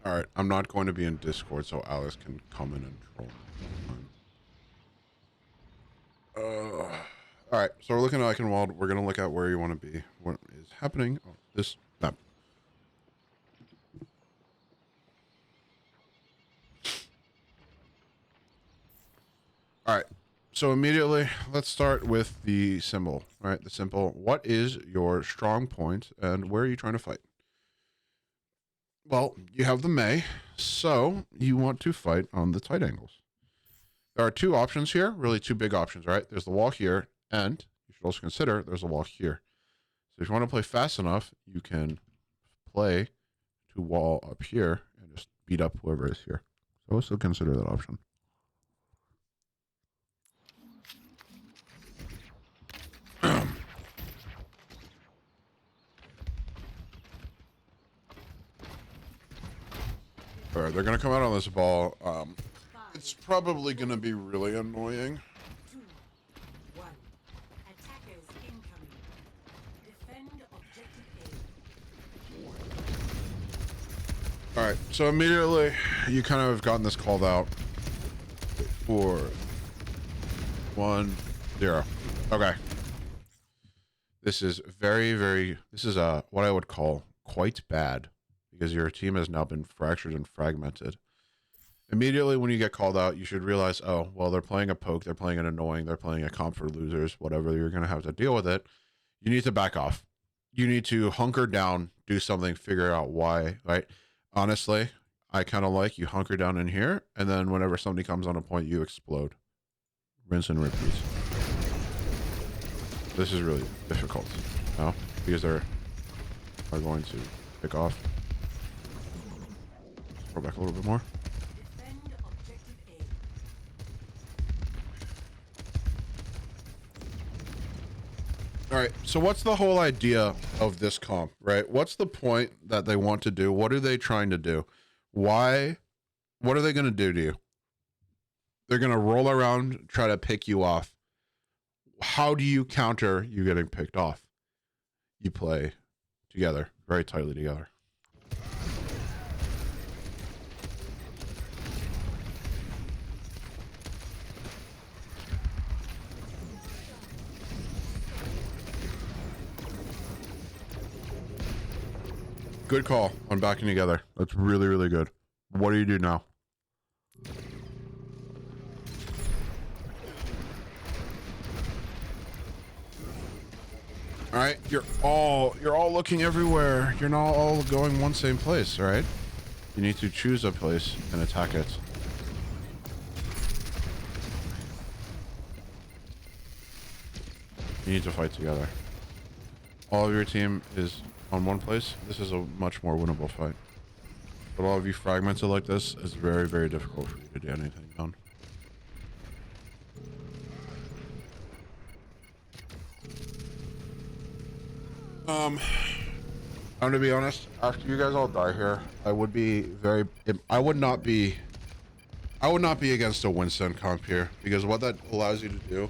All right, I'm not going to be in Discord so Alice can come in and troll me. All right, so we're looking at Eichenwald. We're going to look at where you want to be. What is happening on this map? All right, so immediately, let's start with the symbol. All right, the symbol. What is your strong point and where are you trying to fight? Well, you have the May, so you want to fight on the tight angles. There are two options here, really two big options, right? There's the wall here, and you should also consider there's a wall here. So if you want to play fast enough, you can play to wall up here and just beat up whoever is here. So also consider that option. All right, they're going to come out on this ball. It's probably going to be really annoying. 2, 1. Attackers incoming. Defend objective A. All right, so immediately you kind of have gotten this called out. 4, 1, 0. Okay. This is this is what I would call quite bad because your team has now been fractured and fragmented. Immediately when you get called out, you should realize, oh, well, they're playing a poke, they're playing an annoying, they're playing a comp for losers, whatever, you're going to have to deal with it. You need to back off. You need to hunker down, do something, figure out why, right? Honestly, I kind of like you hunker down in here, and then whenever somebody comes on a point, you explode. Rinse and repeat. This is really difficult now because they're going to pick off. Go back a little bit more. Defend objective A. All right, so what's the whole idea of this comp, right? What's the point that they want to do? What are they trying to do? Why? What are they going to do to you? They're going to roll around, try to pick you off. How do you counter you getting picked off? You play together, very tightly together. Good call on backing together. That's really, really good. What do you do now? All right, you're all looking everywhere. You're not all going one same place, all right? You need to choose a place and attack it. You need to fight together. All of your team is on one place. This is a much more winnable fight. But all of you fragmented like this, it's very, very difficult for you to do anything down. I'm gonna be honest, after you guys all die here, I would not be against a Winston comp here, because what that allows you to do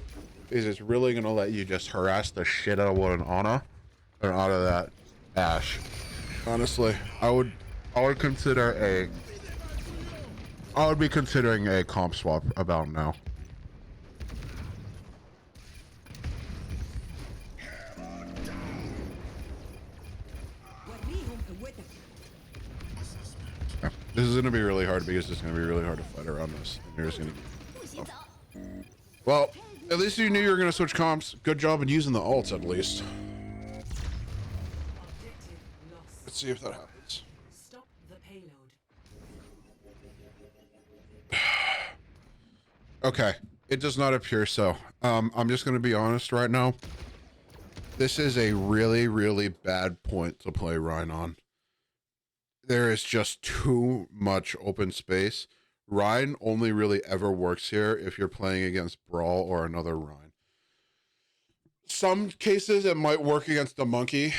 is it's really gonna let you just harass the shit out of what an Ana and out of that Ash. Honestly, I would be considering a comp swap about now. Yeah. This is going to be really hard because it's going to be really hard to fight around this. And you're just going to get... Oh. Well, at least you knew you were going to switch comps. Good job in using the ults, at least. Let's see if that happens. Stop the payload. Okay. It does not appear so. I'm just going to be honest right now. This is a really, really bad point to play Rhine on. There is just too much open space. Rhine only really ever works here if you're playing against Brawl or another Rhine. Some cases it might work against a monkey,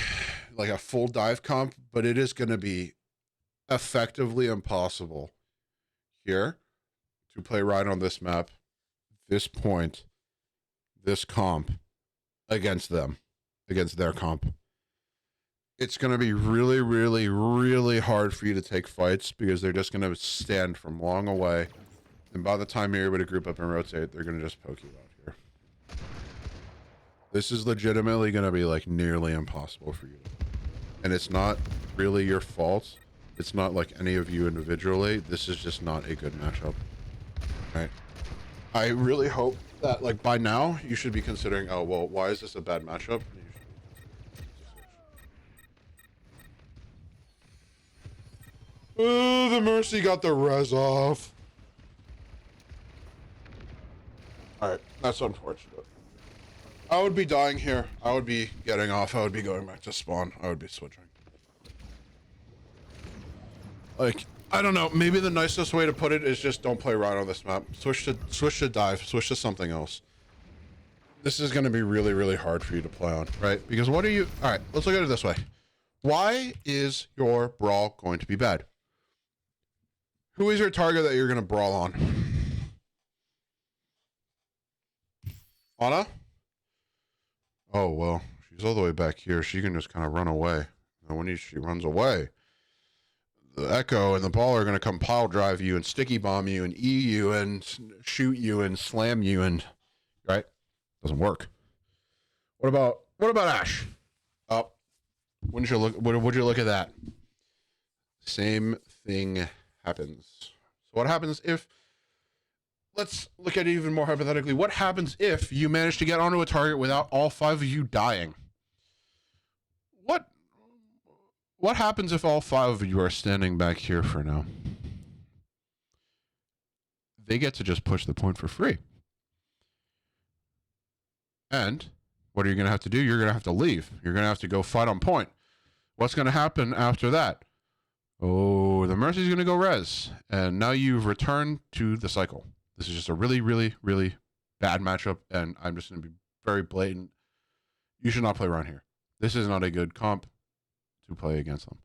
like a full dive comp, but it is going to be effectively impossible here to play Rhine on this map, this point, this comp against them, against their comp. it's going to be really, really, really hard for you to take fights because they're just going to stand from long away. And by the time you're able to group up and rotate, they're going to just poke you out here. This is legitimately going to be like nearly impossible for you. And it's not really your fault. It's not like any of you individually. This is just not a good matchup. Right? I really hope that like by now you should be considering, oh, well, why is this a bad matchup? Oh, the Mercy got the res off. Alright, that's unfortunate. I would be dying here. I would be getting off. I would be going back to spawn. I would be switching. Like, I don't know. Maybe the nicest way to put it is just don't play right on this map. Switch to dive. Switch to something else. This is going to be really, really hard for you to play on, right? Because what are you... Alright, let's look at it this way. Why is your brawl going to be bad? Who is your target that you're going to brawl on? Ana? Oh, well, she's all the way back here. She can just kind of run away. And when she runs away, the Echo and the Ball are going to come pile drive you and sticky bomb you and E you and shoot you and slam you and... Right? Doesn't work. What about Ash? Oh, would you look at that? Same thing happens. So what happens if, let's look at it even more hypothetically. What happens if you manage to get onto a target without all 5 of you dying? What happens if all 5 of you are standing back here for now? They get to just push the point for free. And what are you going to have to do? You're going to have to leave. You're going to have to go fight on point. What's going to happen after that? Oh, the Mercy's going to go res. And now you've returned to the cycle. This is just a really, really, really bad matchup. And I'm just going to be very blatant. You should not play around here. This is not a good comp to play against them.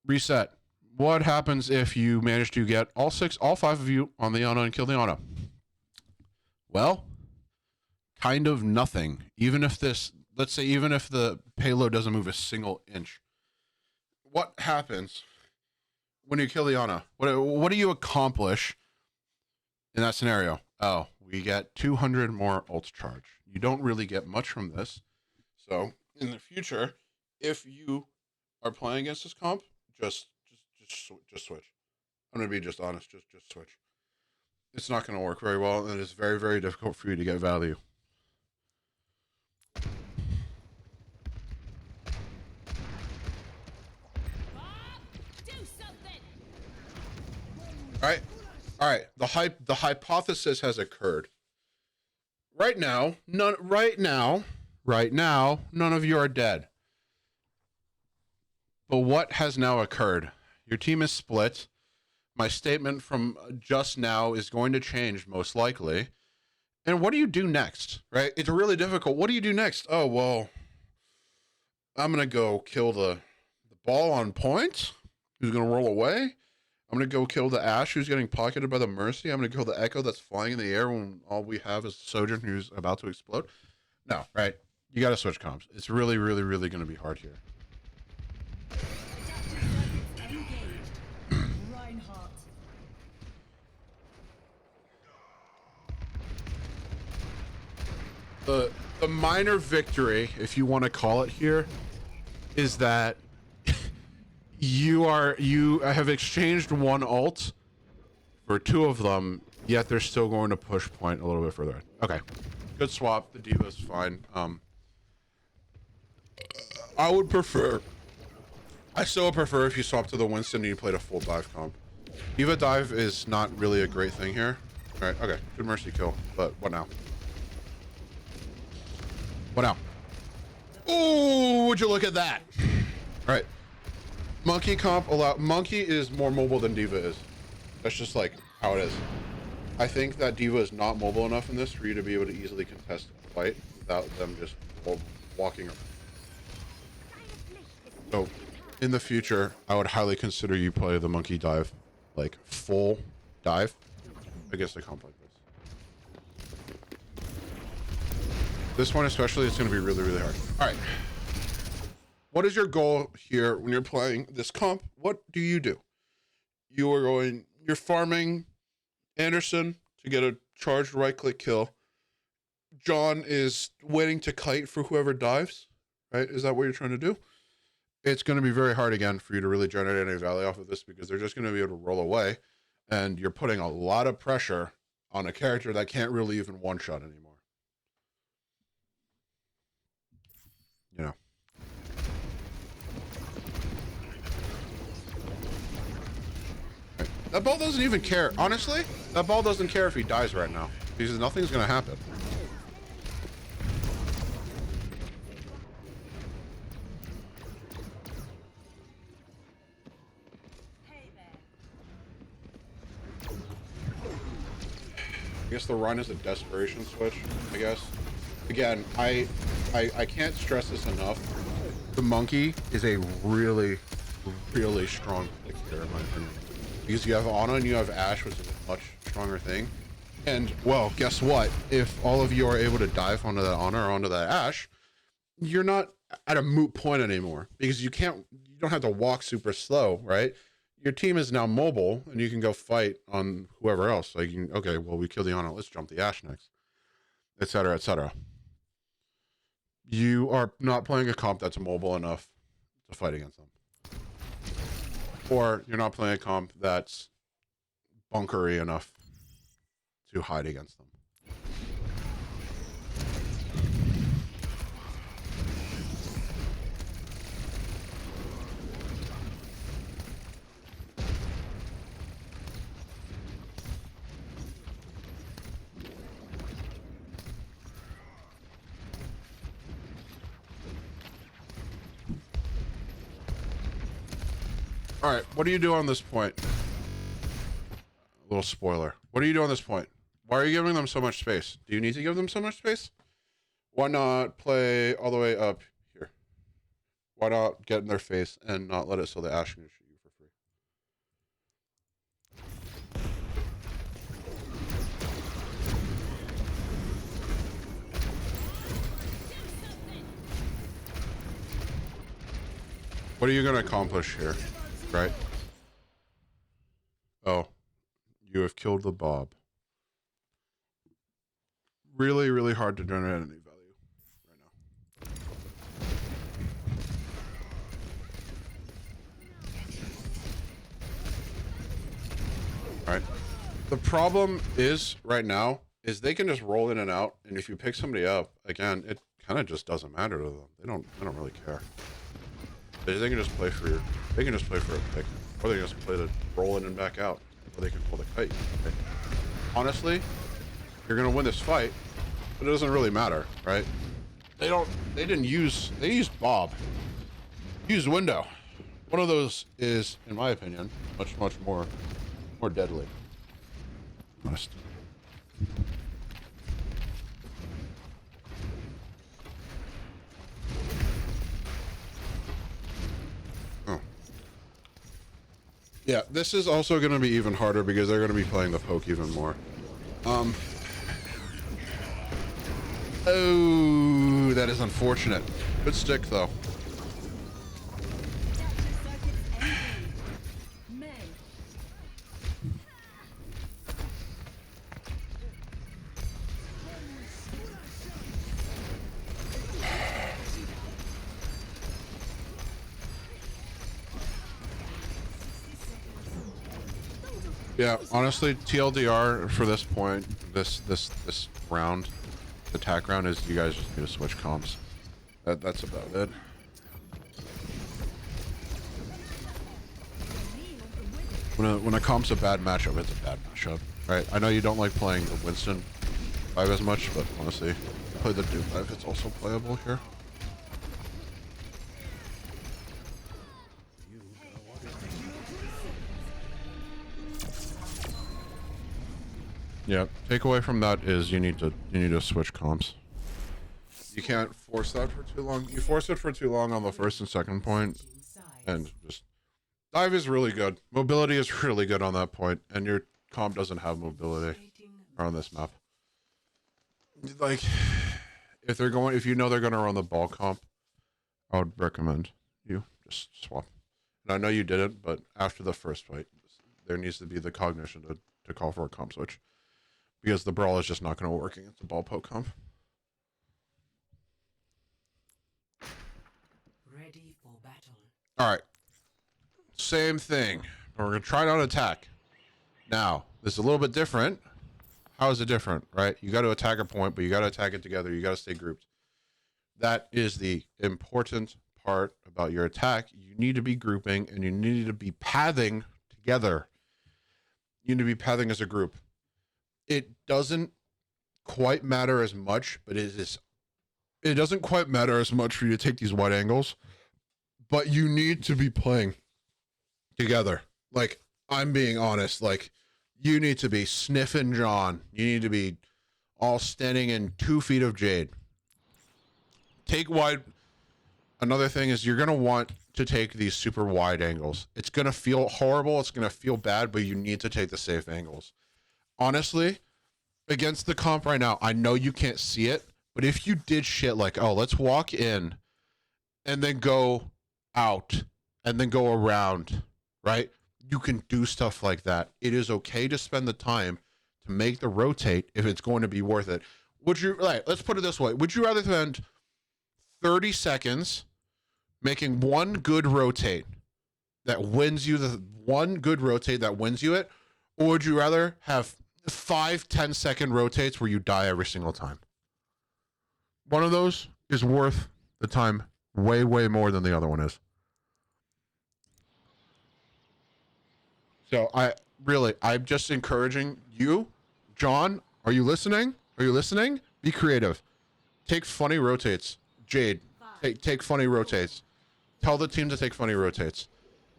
Reset. What happens if you manage to get all 5 of you on the Ana and kill the Ana? Well, kind of nothing. Even if this, let's say, even if the payload doesn't move a single inch. What happens when you kill the Ana? What do you accomplish in that scenario? Oh, we get 200 more ult charge. You don't really get much from this. So in the future, if you are playing against this comp, just switch. I'm gonna be just honest. Just switch. It's not gonna work very well, and it's very, very difficult for you to get value. All right. The hypothesis has occurred. Right now, none of you are dead. But what has now occurred? Your team is split. My statement from just now is going to change most likely. And what do you do next? Right? It's really difficult. What do you do next? Oh, well, I'm going to go kill the Ball on point, who's going to roll away. I'm going to go kill the Ashe, who's getting pocketed by the Mercy. I'm going to kill the Echo that's flying in the air when all we have is Sojourn, who's about to explode. No, right? You got to switch comps. It's really, really, really going to be hard here. The minor victory, if you want to call it here, is that you have exchanged 1 ult for 2 of them, yet they're still going to push point a little bit further. Okay, good swap. The D.Va's fine. I still prefer if you swap to the Winston and you played a full dive comp. D.Va dive is not really a great thing here. All right, okay, good Mercy kill, but what now? What now? Oh, would you look at that? All right. Monkey comp Monkey is more mobile than D.Va is. That's just like how it is. I think that D.Va is not mobile enough in this for you to be able to easily contest a fight without them just walking around. So, in the future, I would highly consider you play the Monkey dive, like full dive, against a comp like this. This one especially, it's going to be really, really hard. All right. what is your goal here when you're playing this comp? What do? You're farming Anderson to get a charged right click kill. John is waiting to kite for whoever dives, right? Is that what you're trying to do? It's going to be very hard again for you to really generate any value off of this because they're just going to be able to roll away, and you're putting a lot of pressure on a character that can't really even one shot anymore. You know. Right. That ball doesn't even care. Honestly, that ball doesn't care if he dies right now because nothing's going to happen. I guess the run is a desperation switch, I guess. Again, I can't stress this enough. The monkey is a really, really strong pick here, in my opinion. Because you have Ana and you have Ashe, which is a much stronger thing. And, well, guess what? If all of you are able to dive onto that Ana or onto that Ashe, you're not at a moot point anymore. Because you don't have to walk super slow, right? Your team is now mobile, and you can go fight on whoever else. Like, okay, well, we killed the Ana. Let's jump the Ashe next, etc., etc. You are not playing a comp that's mobile enough to fight against them, or you're not playing a comp that's bunkery enough to hide against them. All right, what do you do on this point? A little spoiler. What do you do on this point? Why are you giving them so much space? Do you need to give them so much space? Why not play all the way up here? Why not get in their face and not let it so the Ashe can shoot you for free? What are you going to accomplish here? Right? Oh, you have killed the Bob. Really, really hard to generate any value right now. All right. The problem is right now is they can just roll in and out, and if you pick somebody up, again, it kind of just doesn't matter to them. They don't really care. They can just play for a pick, or they can just play to roll in and back out, or they can pull the kite. Okay? Honestly, you're gonna win this fight, but it doesn't really matter, right? They used Bob. Used window. One of those is, in my opinion, much more deadly. Honest. Oh. Yeah, this is also going to be even harder because they're going to be playing the poke even more. Oh, that is unfortunate. Good stick, though. Yeah, honestly, TLDR for this point, this round, attack round, is you guys just need to switch comps. That's about it. When a comp's a bad matchup, it's a bad matchup, right? I know you don't like playing the Winston 5 as much, but honestly, play the Doom 5. It's also playable here. Yeah, takeaway from that is you need to switch comps. You can't force that for too long. You force it for too long on the first and second point, and just dive is really good. Mobility is really good on that point, and your comp doesn't have mobility on this map. Like, if you know they're gonna run the ball comp, I would recommend you just swap. And I know you didn't, but after the first fight, there needs to be the cognition to call for a comp switch. Because the brawl is just not going to work against a ball poke comp. Ready for battle. All right. Same thing. We're going to try not to attack. Now, this is a little bit different. How is it different, right? You got to attack a point, but you got to attack it together. You got to stay grouped. That is the important part about your attack. You need to be grouping and you need to be pathing together. You need to be pathing as a group. It doesn't quite matter as much, but it doesn't quite matter as much for you to take these wide angles, but you need to be playing together. Like, I'm being honest, like, you need to be sniffing John. You need to be all standing in 2 feet of Jade. Take wide. Another thing is you're going to want to take these super wide angles. It's going to feel horrible. It's going to feel bad, but you need to take the safe angles. Honestly, against the comp right now, I know you can't see it, but if you did shit like, oh, let's walk in and then go out and then go around, right? You can do stuff like that. It is okay to spend the time to make the rotate if it's going to be worth it. Would you, like, let's put it this way. Would you rather spend 30 seconds making one good rotate that wins you the one good rotate that wins you it? Or would you rather have 5-10 second rotates where you die every single time? One of those is worth the time way, way more than the other one is. So I'm just encouraging you, John, are you listening? Are you listening? Be creative. Take funny rotates. Jade, take funny rotates. Tell the team to take funny rotates.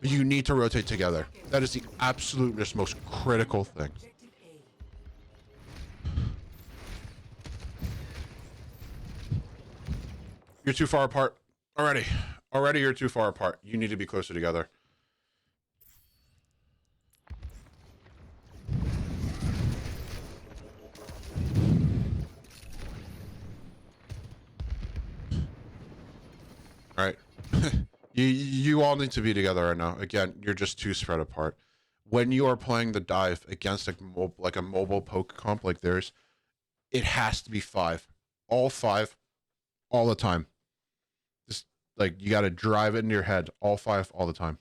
You need to rotate together. That is the absolute most critical thing. Objective A. You're too far apart already. Already you're too far apart. You need to be closer together. All right. You all need to be together right now. Again, you're just too spread apart. When you are playing the dive against like a mobile poke comp like theirs, it has to be 5. All 5, all the time. Just like you got to drive it into your head. All 5, all the time.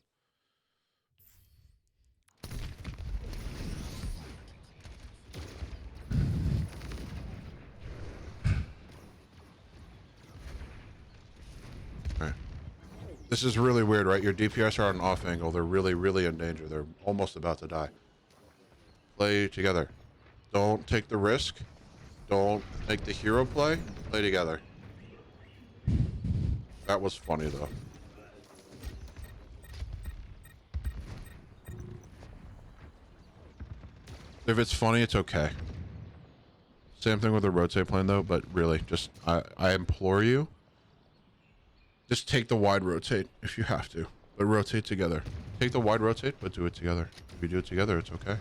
This is really weird, right? Your DPS are on an off angle. They're really, really in danger. They're almost about to die. Play together. Don't take the risk. Don't make the hero play. Play together. That was funny, though. If it's funny, it's okay. Same thing with the rotate plan, though, but really, just, I implore you, just take the wide rotate if you have to, but rotate together. Take the wide rotate, but do it together. If you do it together, it's okay.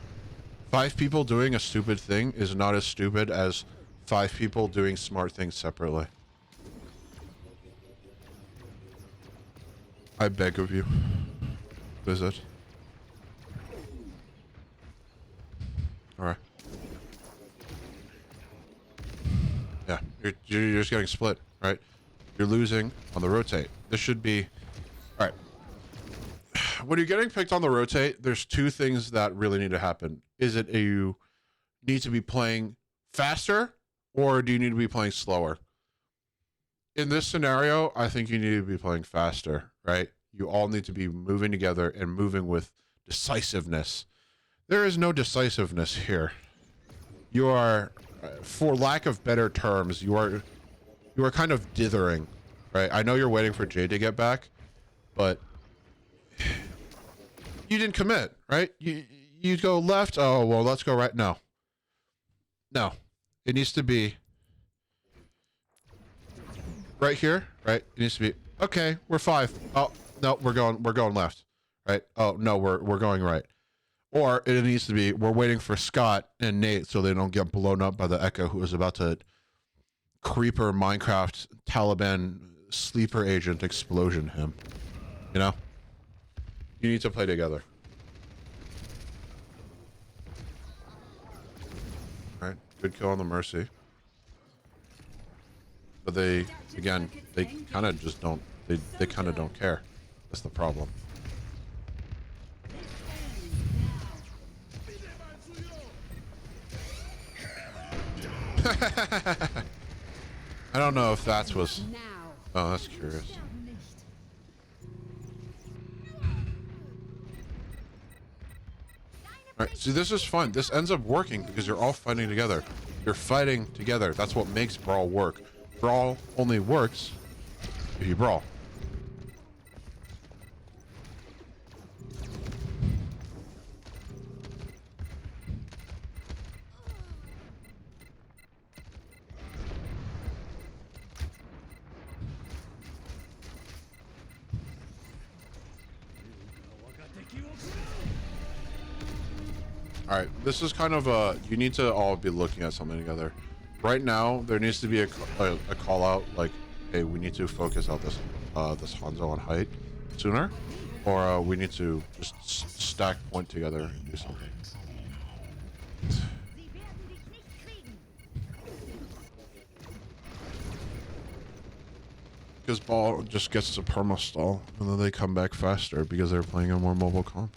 5 people doing a stupid thing is not as stupid as 5 people doing smart things separately. I beg of you. Visit. Alright. Yeah, you're just getting split, right? You're losing on the rotate. This should be... Alright. When you're getting picked on the rotate, there's 2 things that really need to happen. Is it you need to be playing faster, or do you need to be playing slower? In this scenario, I think you need to be playing faster, right? You all need to be moving together and moving with decisiveness. There is no decisiveness here. You are, for lack of better terms, you are kind of dithering, right? I know you're waiting for Jade to get back, but you didn't commit, right? You go left. Oh, well, let's go right. No. It needs to be right here, right? It needs to be, okay, we're 5. Oh, no, we're going left, right? Oh, no, we're going right. Or it needs to be, we're waiting for Scott and Nate so they don't get blown up by the Echo who is about to creeper Minecraft Taliban sleeper agent explosion him. You know? You need to play together. All right, good kill on the Mercy. But they, again, they kind of just don't, they kind of don't care. That's the problem. I don't know if that was... Oh, that's curious. Alright, see, this is fun. This ends up working because you're all fighting together. You're fighting together. That's what makes Brawl work. Brawl only works if you brawl. Alright, this is kind of a... You need to all be looking at something together. Right now, there needs to be a call out, like, hey, we need to focus out this this Hanzo on height sooner. Or we need to just stack point together and do something. Because Ball just gets to perma stall, and then they come back faster because they're playing a more mobile comp.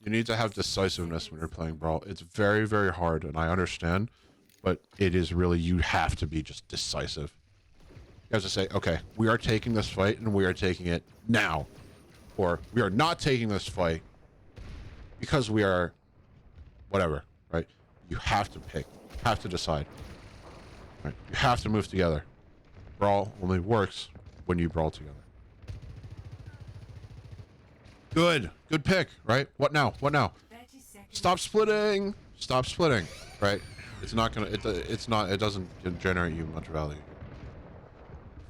You need to have decisiveness when you're playing Brawl. It's very, very hard, and I understand, but it is really, you have to be just decisive. You have to say, okay, we are taking this fight, and we are taking it now. Or, we are not taking this fight because we are whatever, right? You have to pick, have to decide. Right? You have to move together. Brawl only works when you brawl together. Good pick, right? What now? What now? Stop splitting. Stop splitting, right? It's not gonna. It doesn't generate you much value.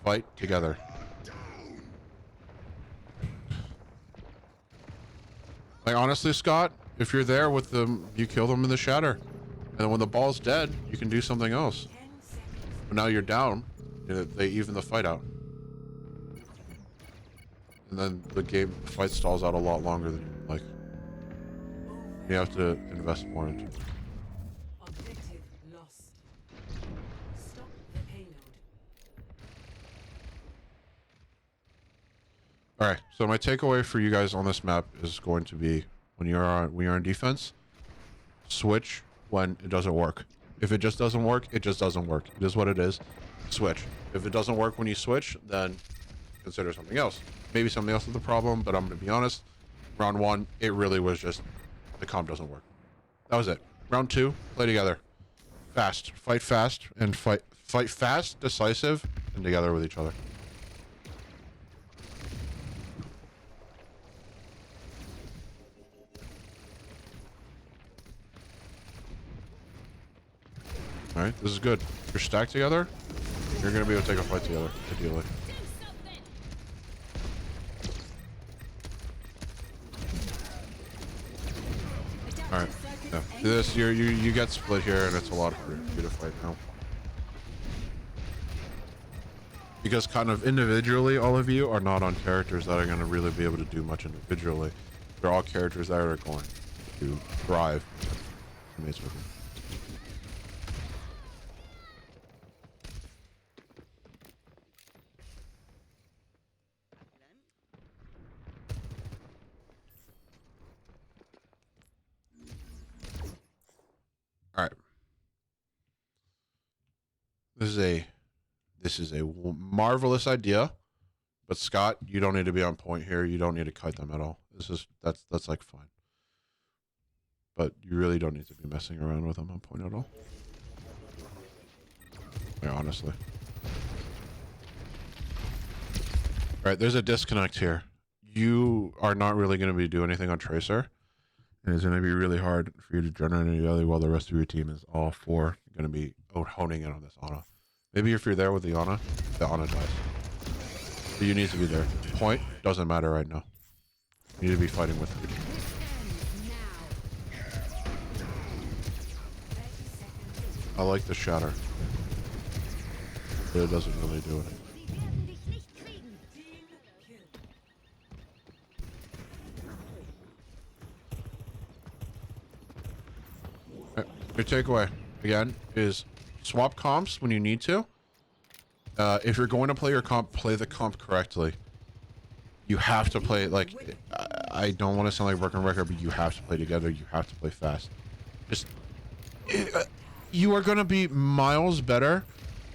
Fight together. Like honestly, Scott, if you're there with them, you kill them in the shatter, and when the ball's dead, you can do something else. But now you're down. They even the fight out. And then the fight stalls out a lot longer than you like. You have to invest more into it. Objective lost. Stop the payload. Alright, so my takeaway for you guys on this map is going to be when you're on defense, switch when it doesn't work. If it just doesn't work, it just doesn't work. It is what it is. Switch. If it doesn't work when you switch, then consider something else. Maybe something else is the problem, but I'm going to be honest. Round 1, it really was just the comp doesn't work. That was it. Round 2, play together. Fast. Fight fast and fight fast, decisive, and together with each other. Alright, this is good. If you're stacked together, you're going to be able to take a fight together, ideally. Alright, yeah. This you get split here, and it's a lot harder for you to fight now. Because kind of individually, all of you are not on characters that are going to really be able to do much individually. They're all characters that are going to thrive. All right. This is a marvelous idea, but Scott, you don't need to be on point here. You don't need to kite them at all. That's like fine. But you really don't need to be messing around with them on point at all. Yeah, honestly. All right, there's a disconnect here. You are not really going to be doing anything on Tracer. And it's going to be really hard for you to generate any value while the rest of your team is all four going to be honing in on this Ana. Maybe if you're there with the Ana dies. But you need to be there. Point doesn't matter right now. You need to be fighting with your team. I like the shatter. But it doesn't really do it. Your takeaway, again, is swap comps when you need to. If you're going to play your comp, play the comp correctly. You have to play, like, I don't want to sound like a broken record, but you have to play together. You have to play fast. Just, you are going to be miles better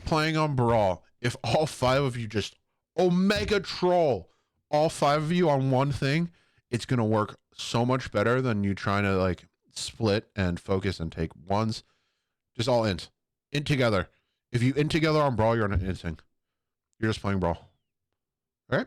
playing on Brawl if all 5 of you just Omega Troll. All 5 of you on one thing. It's going to work so much better than you trying to, like, split and focus and take ones. Just all int. Int together. If you int together on Brawl, you're on an inting. You're just playing Brawl. All right?